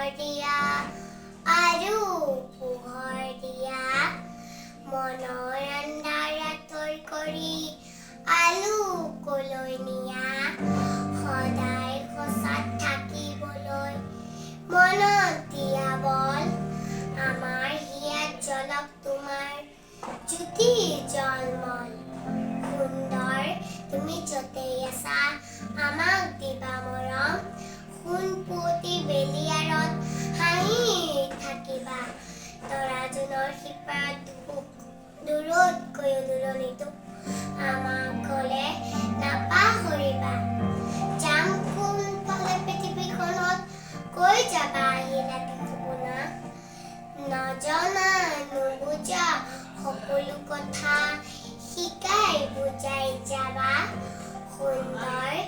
দিয়া আৰু পোহৰ দিয়া মনৰ আন্ধাৰ আঁতৰ কৰি আলোকলৈ নিয়া সদায় সঁচাত থাকিবলৈ মনত দিয়া বল আমাৰ হিয়াত জ্বলক তোমাৰ জ্যোতি জলমল সুন্দৰ তুমি য'তেই আছা আমাক দিবা মৰম সোণপুৱতি বেলিয়াৰত হাঁহি থাকিবা তৰা জোনৰ সিপাৰত দূৰতকৈও দূৰণিতো আমাক গ'লে নাপাহৰিবা যাম কোনফালে পৃথিৱীখনত কৈ যাবা আহি ৰাতি সপোনা নজনা নুবুজা সকলো কথা শিকাই বুজাই যাবা সুন্দৰ